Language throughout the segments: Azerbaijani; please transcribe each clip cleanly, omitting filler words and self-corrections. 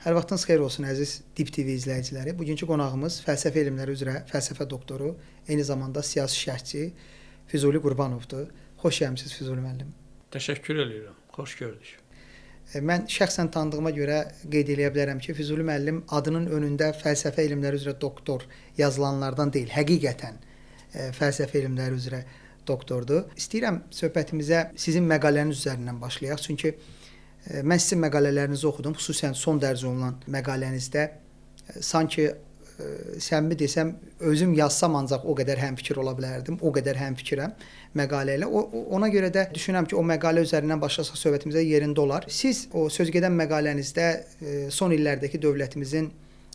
Hər vaxtınız xeyir olsun əziz Dip TV izləyiciləri. Bugünkü qonağımız fəlsəfə elmləri üzrə fəlsəfə doktoru, eyni zamanda siyasi şərhçi Füzuli Qurbanovdur. Xoş gəlmisiniz Füzuli müəllim. Təşəkkür edirəm. Xoş gördük. Mən şəxsən tanıdığıma görə qeyd edə bilərəm ki, Füzuli müəllim adının önündə fəlsəfə elmləri üzrə doktor yazılanlardan deyil, həqiqətən fəlsəfə elmləri üzrə doktordur. İstəyirəm söhbətimizə sizin məqaləniz üzərindən başlayaq. Çünki mən sizin məqalələrinizi oxudum, xüsusən son dərc olunan məqalənizdə sanki səmimi desəm, özüm yazsam ancaq o qədər həmfikir ola bilərdim, o qədər həmfikirəm məqalə ilə. Ona görə də düşünürəm ki, o məqalə üzərindən başlasaq söhbətimizə yerində olar. Siz o sözgedən məqalənizdə son illərdəki dövlətimizin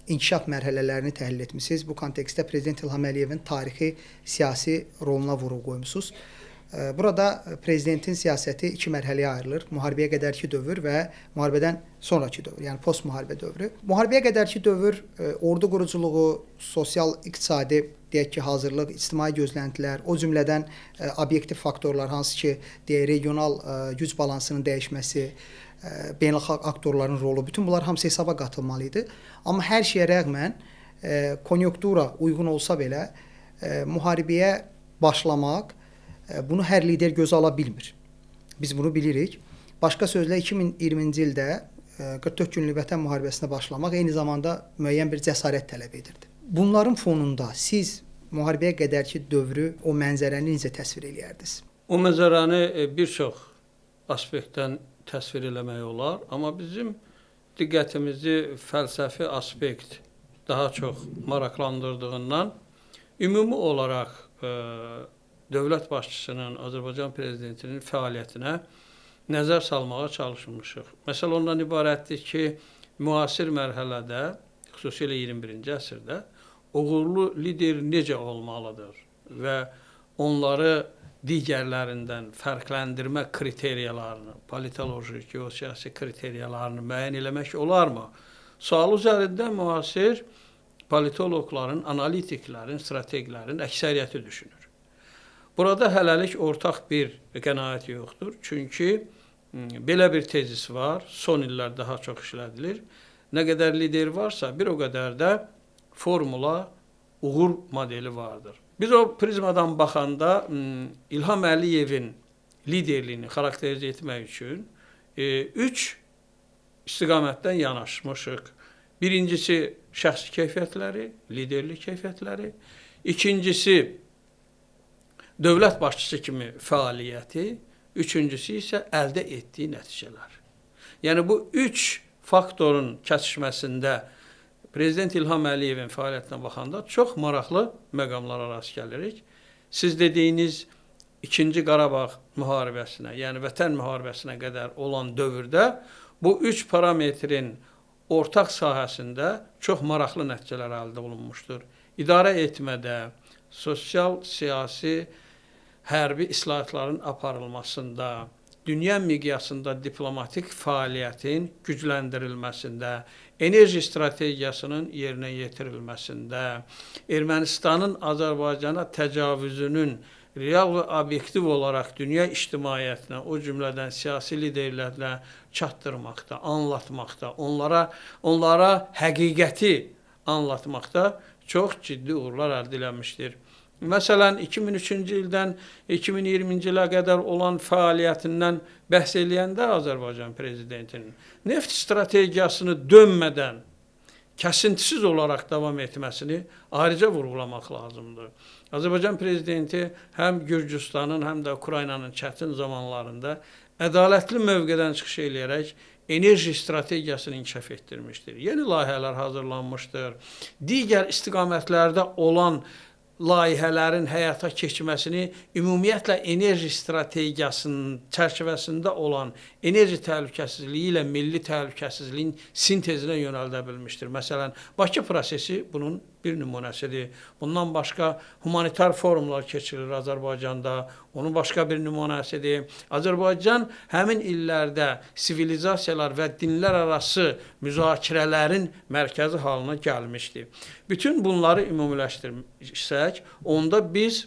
inkişaf mərhələlərini təhlil etmisiniz. Bu kontekstdə Prezident İlham Əliyevin tarixi, siyasi roluna vurğu qoymusunuz. Burada prezidentin siyasəti iki mərhələyə ayrılır. Müharibəyə qədərki dövr və müharibədən sonraki dövr, yəni post-müharibə dövrü. Müharibəyə qədərki dövr ordu quruculuğu, sosial-iqtisadi deyək ki, hazırlıq, ictimai gözləntilər, o cümlədən obyektiv faktorlar, hansı ki, regional güc balansının dəyişməsi, beynəlxalq aktorların rolu, bütün bunlar hamısı hesaba qatılmalı idi. Amma hər şeyə rəğmən konjunktura uyğun olsa belə müharibəyə başlamaq bunu hər lider gözə ala bilmir. Biz bunu bilirik. Başqa sözlə 2020-ci ildə 44 günlük vətən müharibəsinə başlamaq eyni zamanda müəyyən bir cəsarət tələb edirdi. Bunların fonunda siz müharibəyə qədərki dövrü, o mənzərəni necə təsvir eləyərdiniz? O mənzərəni bir çox aspektdən təsvir eləmək olar, amma bizim diqqətimizi fəlsəfi aspekt daha çox maraqlandırdığından ümumi olaraq dövlət başçısının, Azərbaycan prezidentinin fəaliyyətinə nəzər salmağa çalışmışıq. Məsələ ondan ibarətdir ki, müasir mərhələdə, xüsusilə 21-ci əsrdə uğurlu lider necə olmalıdır və onları digərlərindən fərqləndirmə kriteriyalarını, politoloji, geosiyasi kriteriyalarını müəyyən eləmək olarmı? Sual üzərində müasir politoloqların, analitiklərin, strateqlərin əksəriyyəti düşünür. Burada hələlik ortaq bir qənaət yoxdur. Çünki belə bir tezis var, son illər daha çox işlədilir. Nə qədər lider varsa, bir o qədər də formula, uğur modeli vardır. Biz o prizmadan baxanda İlham Əliyevin liderliyini xarakterizə etmək üçün üç istiqamətdən yanaşmışıq. Birincisi şəxsi keyfiyyətləri, liderlik keyfiyyətləri. İkincisi dövlət başçısı kimi fəaliyyəti, üçüncüsü isə əldə etdiyi nəticələr. Yəni bu üç faktorun kəsişməsində Prezident İlham Əliyevin fəaliyyətinə baxanda çox maraqlı məqamlara rast gəlirik. Siz dediyiniz 2-ci Qarabağ müharibəsinə, yəni vətən müharibəsinə qədər olan dövrdə bu üç parametrin ortaq sahəsində çox maraqlı nəticələr əldə olunmuşdur. İdarə etmədə, sosial, siyasi, hərbi islahatların aparılmasında, dünya miqyasında diplomatik fəaliyyətin gücləndirilməsində, enerji strategiyasının yerinə yetirilməsində, Ermənistanın Azərbaycana təcavüzünün real və obyektiv olaraq dünya ictimaiyyətinə, o cümlədən siyasi liderlərlə çatdırmaqda, anlatmaqda, onlara həqiqəti anlatmaqda çox ciddi uğurlar əldə edilmişdir. Məsələn, 2003-cü ildən 2020-ci ilə qədər olan fəaliyyətindən bəhs eləyəndə Azərbaycan prezidentinin neft strategiyasını dönmədən kəsintisiz olaraq davam etməsini ayrıca vurğulamaq lazımdır. Azərbaycan prezidenti həm Gürcüstanın, həm də Ukraynanın çətin zamanlarında ədalətli mövqedən çıxış eləyərək enerji strategiyasını inkişaf etdirmişdir. Yeni layihələr hazırlanmışdır. Digər istiqamətlərdə olan layihələrin həyata keçməsini ümumiyyətlə enerji strategiyasının çərçivəsində olan enerji təhlükəsizliyi ilə milli təhlükəsizliyin sintezinə yönəldə bilmişdir. Məsələn, Bakı prosesi bunun bir nümunəsidir. Bundan başqa humanitar forumlar keçirilir Azərbaycanda, onun başqa bir nümunəsidir. Azərbaycan həmin illərdə sivilizasiyalar və dinlər arası müzakirələrin mərkəzi halına gəlmişdir. Bütün bunları ümumiləşdirsək, onda biz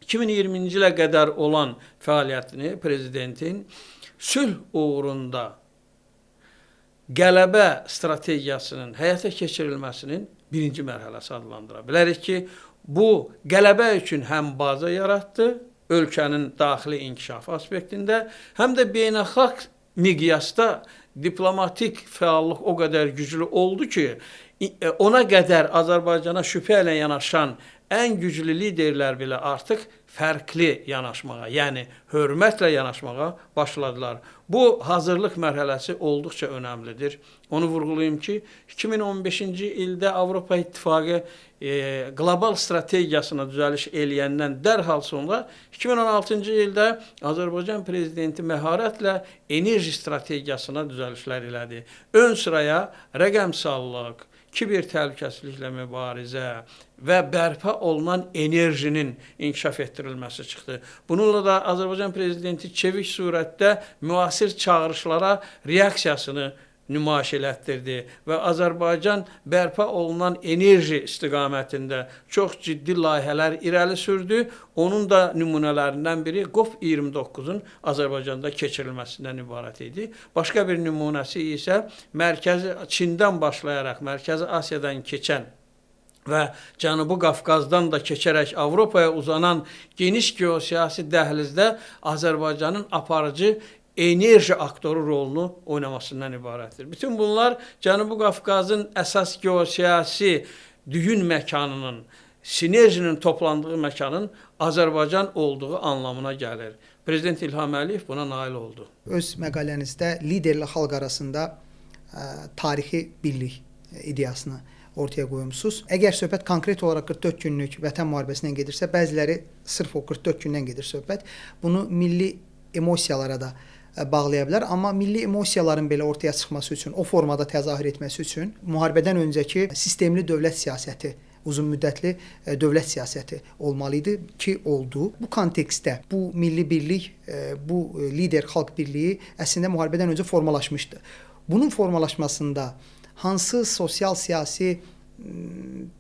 2020-ci ilə qədər olan fəaliyyətini prezidentin sülh uğrunda qələbə strategiyasının həyata keçirilməsinin birinci mərhələsi adlandıra bilərik ki, bu qələbə üçün həm baza yaratdı, ölkənin daxili inkişafı aspektində, həm də beynəlxalq miqyasda diplomatik fəallıq o qədər güclü oldu ki, ona qədər Azərbaycana şübhə ilə yanaşan ən güclü liderlər belə artıq fərqli yanaşmağa, yəni hörmətlə yanaşmağa başladılar. Bu hazırlıq mərhələsi olduqca önəmlidir. Onu vurğulayım ki, 2015-ci ildə Avropa İttifaqı qlobal strategiyasına düzəliş eləyəndən dərhal sonra 2016-cı ildə Azərbaycan prezidenti məharətlə enerji strategiyasına düzəlişlər elədi. Ön sıraya rəqəmsallıq, kiber təhlükəsizliklə mübarizə və bərpa olunan enerjinin inkişaf etdirilməsi çıxdı. Bununla da Azərbaycan prezidenti çevik surətdə müasir çağırışlara reaksiyasını nümayiş elətdirdi və Azərbaycan bərpa olunan enerji istiqamətində çox ciddi layihələr irəli sürdü. Onun da nümunələrindən biri COP29-un Azərbaycanda keçirilməsindən ibarət idi. Başqa bir nümunəsi isə Mərkəzi Çindən başlayaraq Mərkəzi Asiyadan keçən və Cənubi Qafqazdan da keçərək Avropaya uzanan geniş geosiyasi dəhlizdə Azərbaycanın aparıcı enerji aktoru rolunu oynamasından ibarətdir. Bütün bunlar Cənubi Qafqazın əsas geosiyasi düyün məkanının, sinerjinin toplandığı məkanın Azərbaycan olduğu anlamına gəlir. Prezident İlham Əliyev buna nail oldu. Öz məqalənizdə liderlə xalq arasında tarixi birlik ideyasını ortaya qoyumsunuz. Əgər söhbət konkret olaraq 44 günlük vətən müharibəsindən gedirsə, bəziləri sırf o 44 gündən gedir söhbət. Bunu milli emosiyalara da bağlaya bilər, amma milli emosiyaların belə ortaya çıxması üçün, o formada təzahür etməsi üçün müharibədən öncəki sistemli dövlət siyasəti, uzunmüddətli dövlət siyasəti olmalı idi ki, oldu. Bu kontekstdə bu milli birlik, bu lider xalq birliyi əslində müharibədən öncə formalaşmışdı. Bunun formalaşmasında hansı sosial siyasi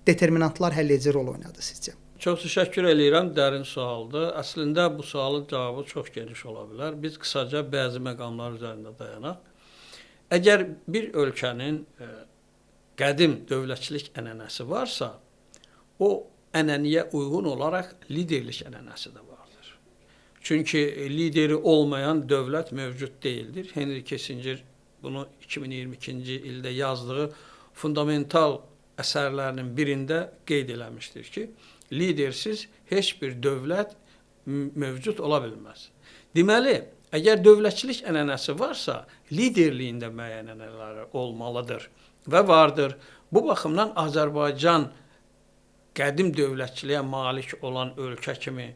determinantlar həlledici rol oynadı sizcə? Çox təşəkkür edirəm, dərin sualdır. Əslində bu sualın cavabı çox geniş ola bilər. Biz qısaca bəzi məqamlar üzərində dayanaq. Əgər bir ölkənin qədim dövlətçilik ənənəsi varsa, o ənənəyə uyğun olaraq liderlik ənənəsi də vardır. Çünki lideri olmayan dövlət mövcud deyildir. Henry Kissinger bunu 2022-ci ildə yazdığı fundamental əsərlərinin birində qeyd eləmişdir ki, lidersiz heç bir dövlət mövcud ola bilməz. Deməli, əgər dövlətçilik ənənəsi varsa, liderliyin də müəyyən ənənələri olmalıdır və vardır. Bu baxımdan Azərbaycan qədim dövlətçiliyə malik olan ölkə kimi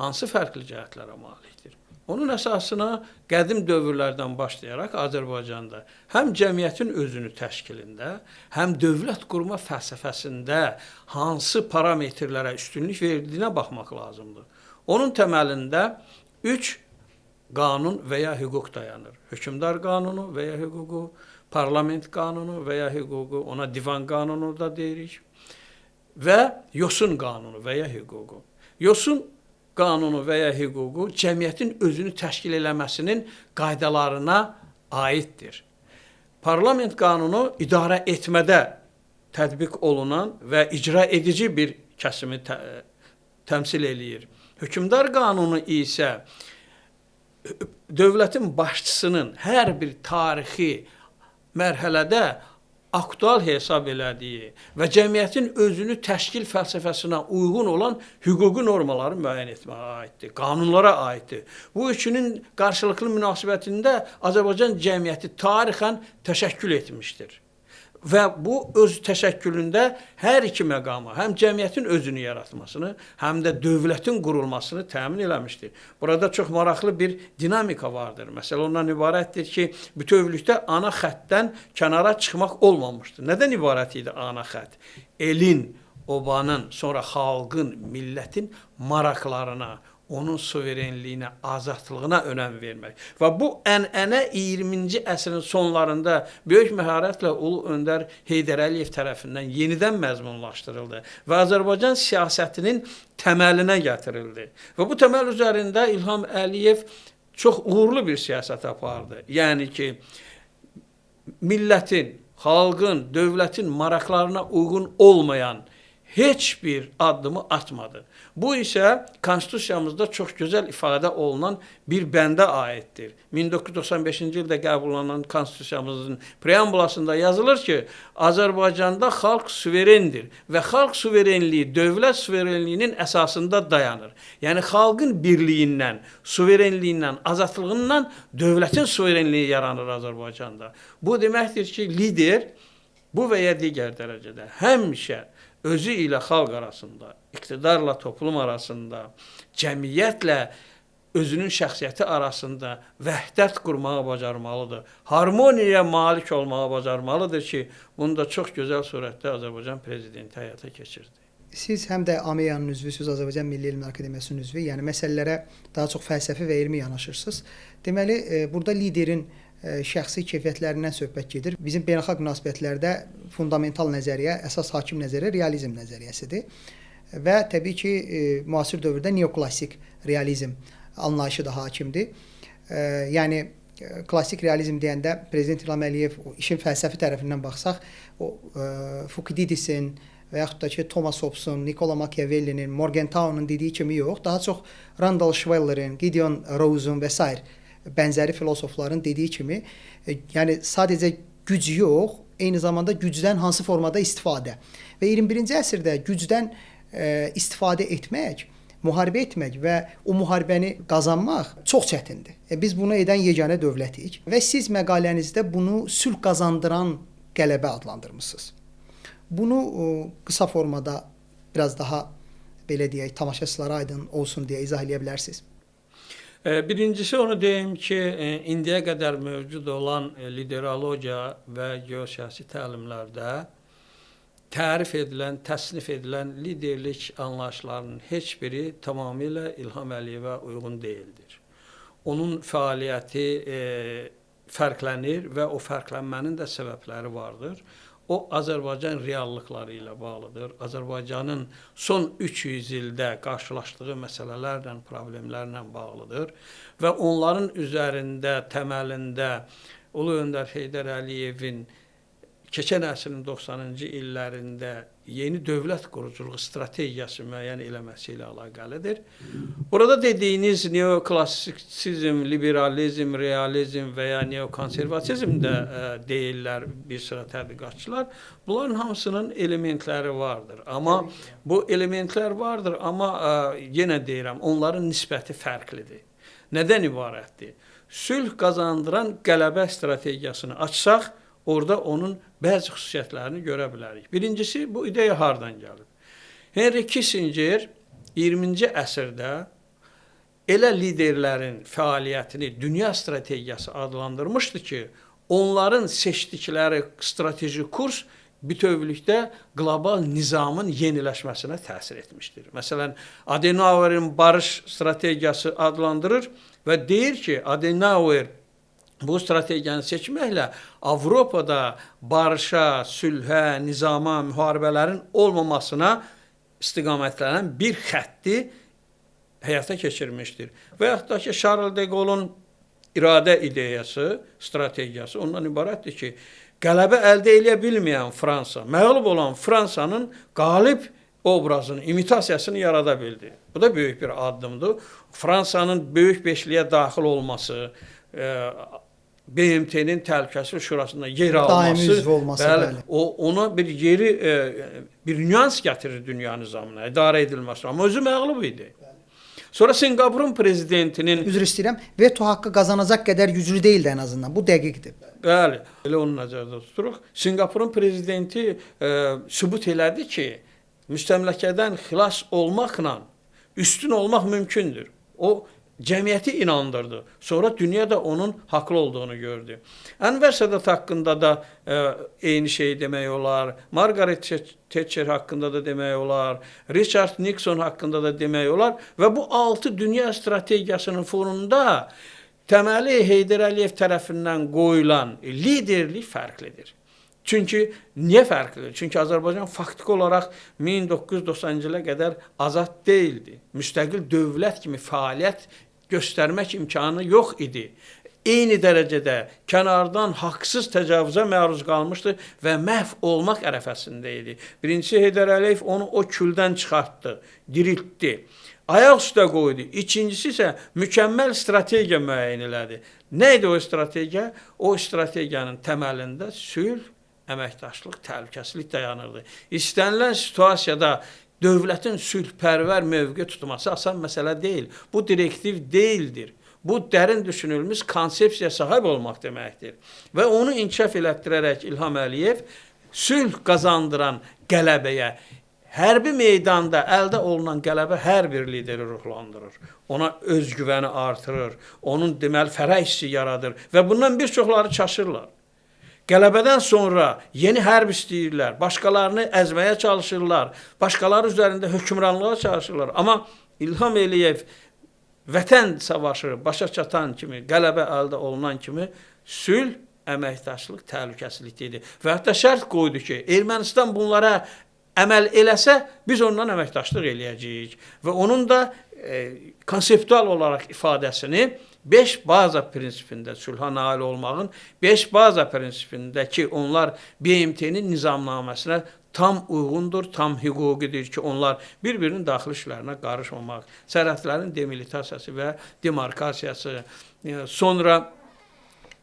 hansı fərqli cəhətlərə malikdir? Onun əsasına qədim dövrlərdən başlayaraq Azərbaycanda həm cəmiyyətin özünü təşkilində, həm dövlət qurma fəlsəfəsində hansı parametrlərə üstünlük verdiyinə baxmaq lazımdır. Onun təməlində 3 qanun və ya hüquq dayanır. Hökmdar qanunu və ya hüququ, parlament qanunu və ya hüququ, ona divan qanunu da deyirik və yosun qanunu və ya hüququ. Yosun qanunu və ya hüququ cəmiyyətin özünü təşkil eləməsinin qaydalarına aiddir. Parlament qanunu idarə etmədə tətbiq olunan və icra edici bir kəsimi təmsil eləyir. Hökmdar qanunu isə dövlətin başçısının hər bir tarixi mərhələdə aktual hesab elədiyi və cəmiyyətin özünü təşkil fəlsəfəsinə uyğun olan hüquqi normaları müəyyən etməyə aiddir, qanunlara aiddir. Bu üçünün qarşılıqlı münasibətində Azərbaycan cəmiyyəti tarixən təşəkkül etmişdir. Və bu öz təşəkkülündə hər iki məqama, həm cəmiyyətin özünü yaratmasını, həm də dövlətin qurulmasını təmin eləmişdir. Burada çox maraqlı bir dinamika vardır. Məsələ ondan ibarətdir ki, bütövlükdə ana xəttdən kənara çıxmaq olmamışdır. Nədən ibarət idi ana xətt? Elin, obanın, sonra xalqın, millətin maraqlarına, onun suverenliyinə, azadlığına önəm vermək. Və bu ənənə 20-ci əsrin sonlarında böyük məharətlə Ulu Öndər Heydər Əliyev tərəfindən yenidən məzmunlaşdırıldı və Azərbaycan siyasətinin təməlinə gətirildi. Və bu təməl üzərində İlham Əliyev çox uğurlu bir siyasət apardı. Yəni ki, millətin, xalqın, dövlətin maraqlarına uyğun olmayan heç bir addımı atmadı. Bu isə Konstitusiyamızda çox gözəl ifadə olunan bir bəndə aiddir. 1995-ci ildə qəbul olunan Konstitusiyamızın preambulasında yazılır ki, Azərbaycanda xalq suverendir və xalq suverenliyi dövlət suverenliyinin əsasında dayanır. Yəni xalqın birliyindən, suverenliyindən, azadlığından dövlətin suverenliyi yaranır Azərbaycanda. Bu deməkdir ki, lider bu və ya digər dərəcədə həmişə özü ilə xalq arasında, iqtidarla toplum arasında, cəmiyyətlə özünün şəxsiyyəti arasında vəhdət qurmağı bacarmalıdır. Harmoniyaya malik olmağı bacarmalıdır ki, bunu da çox gözəl surətdə Azərbaycan prezidenti həyata keçirdi. Siz həm də AMEA-nın üzvüsünüz, Azərbaycan Milli Elmlər Akademiyasının üzvü, yəni məsələlərə daha çox fəlsəfi və elmi yanaşırsınız. Deməli, burada liderin şəxsi keyfiyyətlərindən söhbət gedir. Bizim beynəlxalq münasibətlərdə fundamental nəzəriyyə, əsas hakim nəzəriyyə realizm nəzəriyyəsidir. Və təbii ki, müasir dövrdə neoklassik realizm anlayışı da hakimdir. Yəni, klassik realizm deyəndə Prezident İlham Əliyev işin fəlsəfi tərəfindən baxsaq, Fukididisin və yaxud da ki, Thomas Hobbes'un, Nicola Machiavelli'nin, Morgenthau'nun dediyi kimi yox, daha çox Randall Schweller'in, Gideon Rose'un və s. bənzəri filosofların dediyi kimi, yəni sadəcə güc yox, eyni zamanda gücdən hansı formada istifadə. Və 21-ci əsrdə gücdən istifadə etmək, müharibə etmək və o müharibəni qazanmaq çox çətindir. Biz bunu edən yeganə dövlətik və siz məqalənizdə bunu sülh qazandıran qələbə adlandırmısınız. Bunu qısa formada biraz daha belə deyək, tamaşaçılara aydın olsun deyə izah edə bilərsiniz. Birincisi onu deyim ki, indiyə qədər mövcud olan liderologiya və geosiyasi təlimlərdə tərif edilən, təsnif edilən liderlik anlayışlarının heç biri tamamilə İlham Əliyevə uyğun deyildir. Onun fəaliyyəti fərqlənir və o fərqlənmənin də səbəbləri vardır. O, Azərbaycan reallıqları ilə bağlıdır. Azərbaycanın son 300 ildə qarşılaşdığı məsələlərlə, problemlərlə bağlıdır və onların üzərində, təməlində Ulu Öndər Heydər Əliyevin keçən əsrin 90-cı illərində yeni dövlət quruculuğu strategiyası müəyyən eləməsi ilə əlaqəlidir. Burada dediyiniz neoklassisizm, liberalizm, realizm və ya neokonservatizm də deyirlər bir sıra tədqiqatçılar. Bunların hamısının elementləri vardır. Amma bu elementlər vardır, amma yenə deyirəm, onların nisbəti fərqlidir. Nədən ibarətdir? Sülh qazandıran qələbə strategiyasını açsaq, orada onun bəzi xüsusiyyətlərini görə bilərik. Birincisi, bu ideya hardan gəlib? Henry Kissinger 20-ci əsrdə elə liderlərin fəaliyyətini dünya strategiyası adlandırmışdı ki, onların seçdikləri strateji kurs bütövlükdə qlobal nizamın yeniləşməsinə təsir etmişdir. Məsələn, Adenauer'in barış strategiyası adlandırır və deyir ki, Adenauer bu strategiyanı seçməklə Avropada barışa, sülhə, nizama, müharibələrin olmamasına istiqamətlənən bir xətti həyata keçirmişdir. Və yaxud da ki, Charles de Gaulle'un iradə ideyası, strategiyası ondan ibarətdir ki, qələbə əldə edə bilməyən Fransa, məğlub olan Fransanın qalib obrazını, imitasiyasını yarada bildi. Bu da böyük bir addımdır. Fransanın böyük beşliyə daxil olması, BMT-nin Təhlükəsizlik Şurasında yer alması, ona bir yeri, bir nüans gətirir dünya nizamına, idarə edilməsi. Amma özü məğlub idi. Sonra Singapurun prezidentinin... Üzr istəyirəm, veto haqqı qazanacaq qədər güclü deyildi ən azından. Bu dəqiqdir. Bəli, elə onu nəzərdə tuturuq. Singapurun prezidenti sübut elədi ki, müstəmləkədən xilas olmaqla üstün olmaq mümkündür. O, cəmiyyəti inandırdı. Sonra dünya da onun haqlı olduğunu gördü. Ənvər Sədat haqqında da eyni şey demək olar. Margaret Thatcher haqqında da demək olar. Richard Nixon haqqında da demək olar. Və bu 6 dünya strategiyasının fonunda təməli Heydər Əliyev tərəfindən qoyulan liderlik fərqlidir. Çünki, niyə fərqlidir? Çünki Azərbaycan faktiki olaraq 1990-cı ilə qədər azad deyildi. Müstəqil dövlət kimi fəaliyyət göstərmək imkanı yox idi. eyni dərəcədə kənardan haqsız təcavüzə məruz qalmışdı və məhv olmaq ərəfəsində idi. Birincisi Heydər Əliyev onu o küldən çıxartdı, diriltdi. Ayaq üstə qoydu. İkincisi isə mükəmməl strategiya müəyyən elədi. Nə idi o strategiya? O strategiyanın təməlində sülh, əməkdaşlıq, təhlükəsizlik dayanırdı. İstənilən situasiyada dövlətin sülhpərvər mövqe tutması asan məsələ deyil. Bu direktiv deyildir. Bu dərin düşünülmüş konsepsiya sahib olmaq deməkdir. Və onu inkişaf elətdirərək İlham Əliyev sülh qazandıran qələbəyə, hərbi meydanda əldə olunan qələbə hər bir lideri ruhlandırır. Ona özgüvəni artırır, onun deməli fərah hissi yaradır və bundan bir çoxları çaşırlar. Qələbədən sonra yeni hərb istəyirlər, başqalarını əzməyə çalışırlar, başqaları üzərində hökmranlığa çalışırlar. Amma İlham Əliyev vətən savaşı başa çatan kimi, qələbə əldə olunan kimi sülh, əməkdaşlıq, təhlükəsizlik dedi. Və hətta şərt qoydu ki, Ermənistan bunlara əməl eləsə, biz ondan əməkdaşlıq eləyəcəyik. Və onun da konseptual olaraq ifadəsini 5 baza prinsipində sülha nail olmağın 5 baza prinsipində ki, onlar BMT-nin nizamnaməsinə tam uyğundur, tam hüquqidir ki, onlar bir-birinin daxili işlərinə qarışmamaq, sərhədlərin demilitasiyası və demarkasiyası, sonra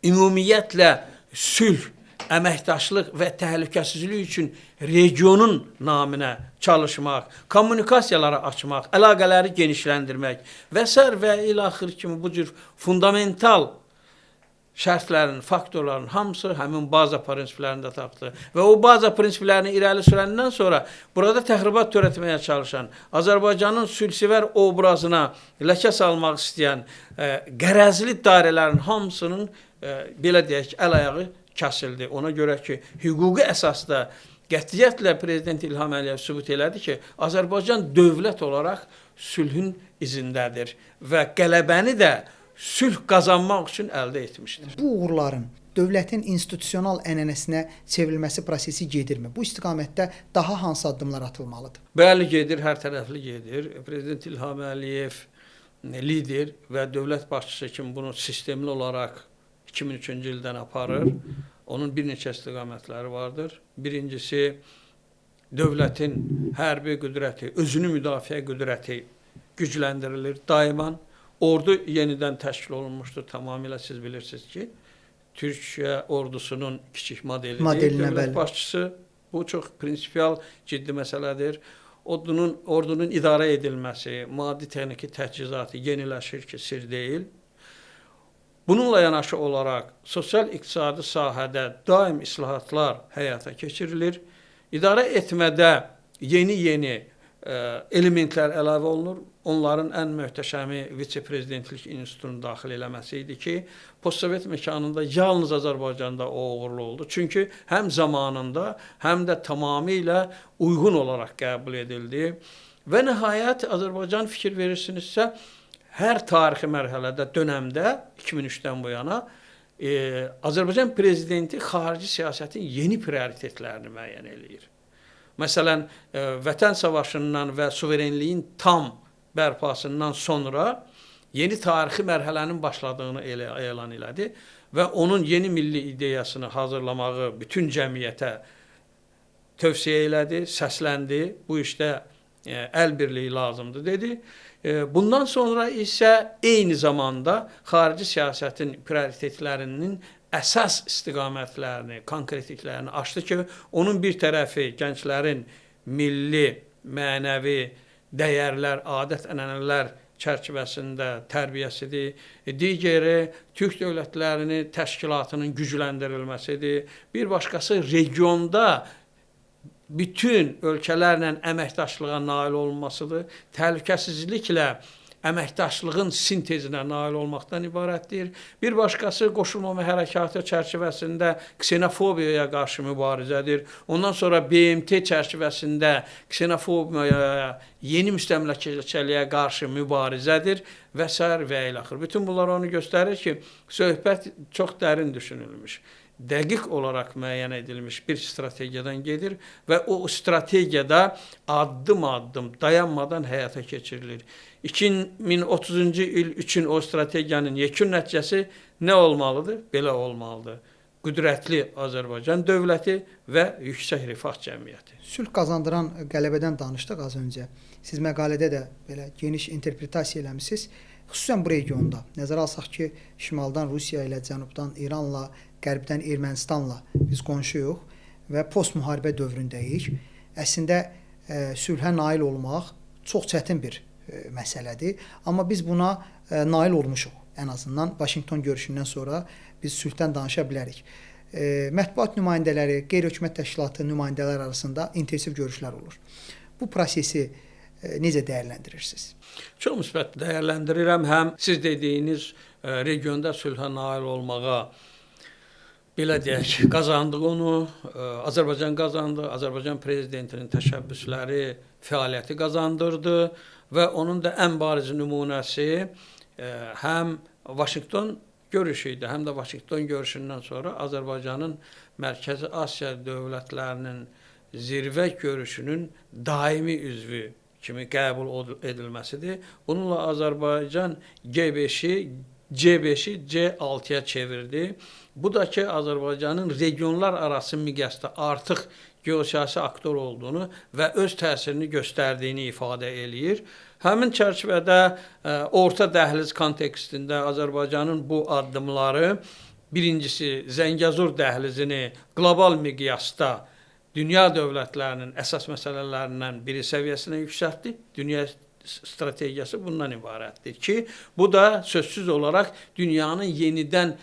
ümumiyyətlə sülh, əməkdaşlıq və təhlükəsizlik üçün regionun naminə çalışmaq, kommunikasiyaları açmaq, əlaqələri genişləndirmək və s. və ilaxır kimi bu cür fundamental şərtlərin, faktorların hamısı həmin baza prinsiplərində tapdı. Və o baza prinsiplərini irəli sürəndən sonra burada təxribat törətməyə çalışan, Azərbaycanın sülhsevər obrazına ləkə salmaq istəyən qərəzli dairələrin hamısının belə deyək, əl-ayağı kəsildi. Ona görə ki, hüquqi əsasda qətiyyətlə Prezident İlham Əliyev sübut elədi ki, Azərbaycan dövlət olaraq sülhün izindədir və qələbəni də sülh qazanmaq üçün əldə etmişdir. Bu uğurların dövlətin institusional ənənəsinə çevrilməsi prosesi gedirmi? Bu istiqamətdə daha hansı addımlar atılmalıdır? Bəli, gedir, hər tərəfli gedir. Prezident İlham Əliyev lider və dövlət başçısı kimi bunu sistemli olaraq 2003-cü ildən aparır. Onun bir neçə istiqamətləri vardır. Birincisi, dövlətin hərbi qüdrəti, özünü müdafiə qüdrəti gücləndirilir daima. Ordu yenidən təşkil olunmuşdur. Tamamilə siz bilirsiniz ki, Türkiyə ordusunun kiçik modelidir. Dövlət başçısı, bu çox prinsipial, ciddi məsələdir. Ordunun idarə edilməsi, maddi texniki təchizatı yeniləşir ki, sir deyil. Bununla yanaşı olaraq sosial-iqtisadi sahədə daim islahatlar həyata keçirilir. İdarə etmədə yeni elementlər əlavə olunur. Onların ən möhtəşəmi vitse-prezidentlik institutunun daxil eləməsi idi ki, postsovet məkanında yalnız Azərbaycanda o uğurlu oldu. Çünki həm zamanında, həm də tamamilə uyğun olaraq qəbul edildi. Və nəhayət Azərbaycan fikir verirsinizsə, hər tarixi mərhələdə, dönəmdə, 2003-dən bu yana, Azərbaycan prezidenti xarici siyasətin yeni prioritetlərini müəyyən eləyir. Məsələn, vətən savaşından və suverenliyin tam bərpasından sonra yeni tarixi mərhələnin başladığını elan elədi və onun yeni milli ideyasını hazırlamağı bütün cəmiyyətə tövsiyə elədi, səsləndi. Bu işdə əl birliyi lazımdır dedi. Bundan sonra isə eyni zamanda xarici siyasətin prioritetlərinin əsas istiqamətlərini, konkretliklərini açdı ki, onun bir tərəfi gənclərin milli, mənəvi dəyərlər, adət-ənənələr çərçivəsində tərbiyəsidir. Digəri Türk dövlətlərinin təşkilatının gücləndirilməsidir. Bir başqası regionda bütün ölkələrlə əməkdaşlığa nail olunmasıdır. Təhlükəsizliklə əməkdaşlığın sintezinə nail olmaqdan ibarətdir. Bir başqası qoşulmama hərəkatı çərçivəsində ksenofobiyaya qarşı mübarizədir. Ondan sonra BMT çərçivəsində ksenofobiyaya, yeni müstəmləkəçiliyə qarşı mübarizədir və s. və ilaxır. Bütün bunlar onu göstərir ki, söhbət çox dərin düşünülmüş. dəqiq olaraq müəyyən edilmiş bir strategiyadan gedir və o strategiyada addım-addım dayanmadan həyata keçirilir. 2030-cu il üçün o strategiyanın yekun nəticəsi nə olmalıdır? Belə olmalıdır. Qüdrətli Azərbaycan dövləti və yüksək rifah cəmiyyəti. Sülh qazandıran qələbədən danışdıq az öncə. Siz məqalədə də belə geniş interpretasiya eləmisiniz. Xüsusən bu regionda. Nəzərə alsaq ki, şimaldan Rusiya ilə, cənubdan İranla, qərbdən Ermənistanla biz qonşuyuq və post-müharibə dövründəyik. Əslində sülhə nail olmaq çox çətin bir məsələdir. Amma biz buna nail olmuşuq. Ən azından Vaşinqton görüşündən sonra biz sülhdən danışa bilərik. Mətbuat nümayəndələri, qeyri-hökumət təşkilatı nümayəndələri arasında intensiv görüşlər olur. Bu prosesi necə dəyərləndirirsiniz? Çox müsbət dəyərləndirirəm. Həm siz dediyiniz regionda sülhə nail olmağa belə deyək, qazandığını, Azərbaycan qazandı, Azərbaycan prezidentinin təşəbbüsləri, fəaliyyəti qazandırdı və onun da ən bariz nümunəsi həm Vaşinqton görüşü idi, həm də Vaşinqton görüşündən sonra Azərbaycanın Mərkəzi Asiya dövlətlərinin zirvə görüşünün daimi üzvü kimi qəbul edilməsidir. Bununla Azərbaycan G5-i C6-ya çevirdi. Bu da ki, Azərbaycanın regionlar arası miqyasda artıq geosiyasi aktör olduğunu və öz təsirini göstərdiyini ifadə eləyir. Həmin çərçivədə orta dəhliz kontekstində Azərbaycanın bu addımları birincisi Zəngəzur dəhlizini qlobal miqyasda dünya dövlətlərinin əsas məsələlərindən biri səviyyəsinə yüksəltdi. Dünya strategiyası bundan ibarətdir ki, bu da sözsüz olaraq dünyanın yenidən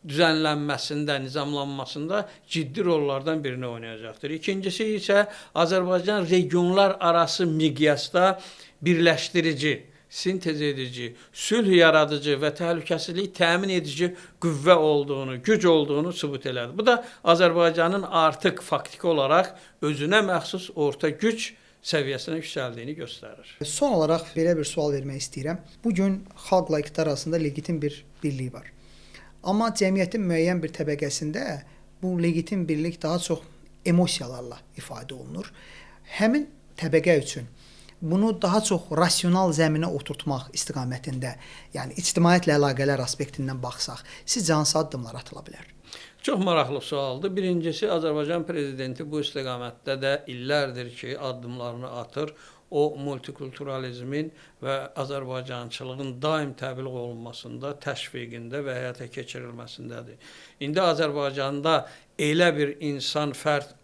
düzənlənməsində, nizamlanmasında ciddi rollardan birini oynayacaqdır. İkincisi isə Azərbaycan regionlar arası miqyasda birləşdirici, sintez edici, sülh yaradıcı və təhlükəsizlik təmin edici qüvvə olduğunu, güc olduğunu sübut elədi. Bu da Azərbaycanın artıq faktiki olaraq özünə məxsus orta güc səviyyəsinə yüksəldiyini göstərir. Son olaraq belə bir sual vermək istəyirəm. Bugün xalqla iqtidar arasında legitim bir birlik var. Amma cəmiyyətin müəyyən bir təbəqəsində bu legitim birlik daha çox emosiyalarla ifadə olunur. Həmin təbəqə üçün bunu daha çox rasional zəminə oturtmaq istiqamətində, yəni ictimaiyyətlə əlaqələr aspektindən baxsaq, sizcə hansı addımlar atıla bilər? Çox maraqlı sualdır. Birincisi, Azərbaycan prezidenti bu istiqamətdə də illərdir ki, addımlarını atır. O, multikulturalizmin və Azərbaycançılığın daim təbliğ olunmasında, təşviqində və həyata keçirilməsindədir. İndi Azərbaycanda elə bir insan, fərd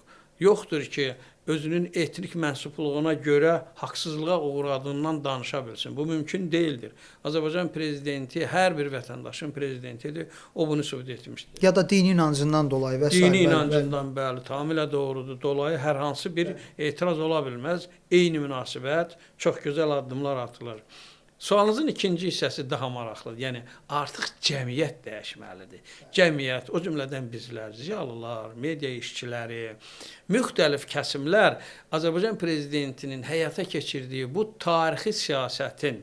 yoxdur ki, özünün etnik mənsubluğuna görə haqsızlığa uğradığından danışa bilsin. Bu mümkün deyildir. Azərbaycan prezidenti hər bir vətəndaşın prezidentidir. O bunu sübut etmişdir. Ya da dini inancından dolayı və s. Dini inancından bəli, tamamilə doğrudur. Dolayı hər hansı bir etiraz ola bilməz. Eyni münasibət, çox gözəl addımlar atılır. Sualınızın ikinci hissəsi daha maraqlıdır. Yəni, artıq cəmiyyət dəyişməlidir. Cəmiyyət, o cümlədən bizlər, ziyalılar, media işçiləri, müxtəlif kəsimlər Azərbaycan prezidentinin həyata keçirdiyi bu tarixi siyasətin,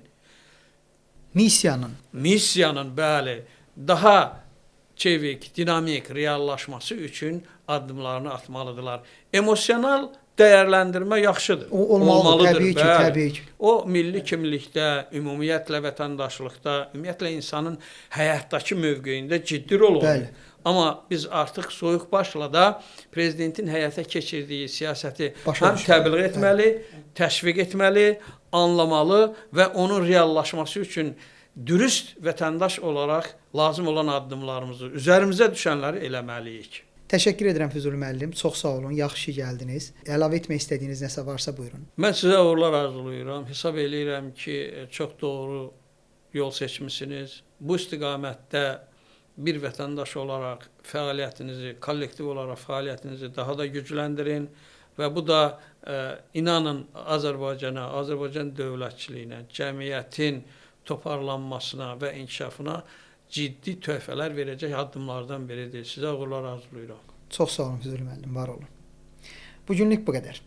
missiyanın bəli, daha çevik, dinamik reallaşması üçün addımlarını atmalıdırlar. Emosional dəyərləndirmə yaxşıdır. O olmalıdır, təbii ki, bəli. təbii ki. O, milli kimlikdə, ümumiyyətlə vətəndaşlıqda, ümumiyyətlə insanın həyatdakı mövqeyində ciddi rol olur. Bəli. Amma biz artıq soyuq başla da prezidentin həyata keçirdiyi siyasəti həm təbliğ etməli, təşviq etməli, anlamalı və onun reallaşması üçün dürüst vətəndaş olaraq lazım olan addımlarımızı, üzərimizə düşənləri eləməliyik. Təşəkkür edirəm Füzuli müəllim. Çox sağ olun. Yaxşı gəldiniz. Əlavə etmək istədiyiniz nəsə varsa buyurun. Mən sizə uğurlar arzulayıram. Hesab eləyirəm ki, çox doğru yol seçmisiniz. Bu istiqamətdə bir vətəndaş olaraq fəaliyyətinizi, kollektiv olaraq fəaliyyətinizi daha da gücləndirin və bu da inanın Azərbaycana, Azərbaycan dövlətçiliyinə, cəmiyyətin toparlanmasına və inkişafına ciddi töhfələr verəcək addımlardan biridir. Sizə uğurlar arzulayıram. Çox sağ olun Füzuli müəllim, var olun. Bugünlük bu qədər.